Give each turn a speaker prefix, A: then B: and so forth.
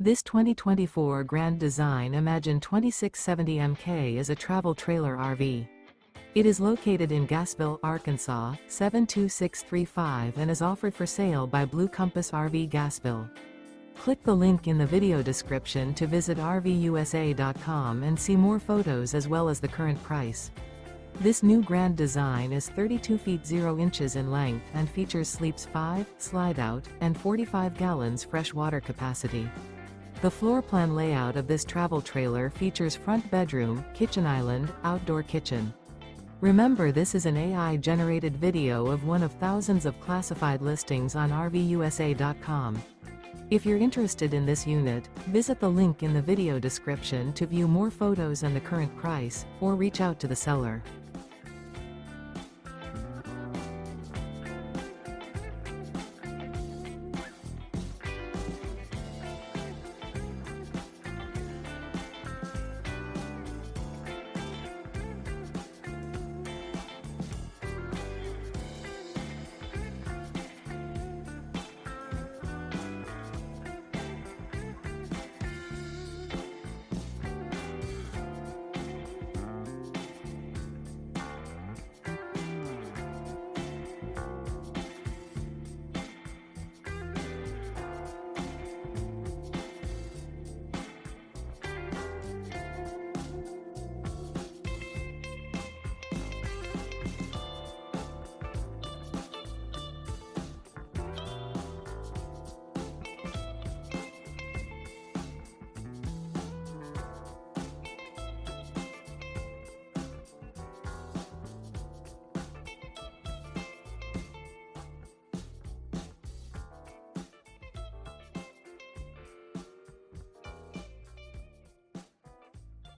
A: This 2024 Grand Design Imagine 2670 MK is a travel trailer RV. It is located in Gassville, Arkansas, 72635 and is offered for sale by Blue Compass RV Gassville. Click the link in the video description to visit RVUSA.com and see more photos as well as the current price. This new Grand Design is 32 feet 0 inches in length and features sleeps 5, Slideout, and 45 gallons fresh water capacity. The floor plan layout of this travel trailer features front bedroom, kitchen island, outdoor kitchen. Remember, this is an AI-generated video of one of thousands of classified listings on RVUSA.com. If you're interested in this unit, visit the link in the video description to view more photos and the current price, or reach out to the seller.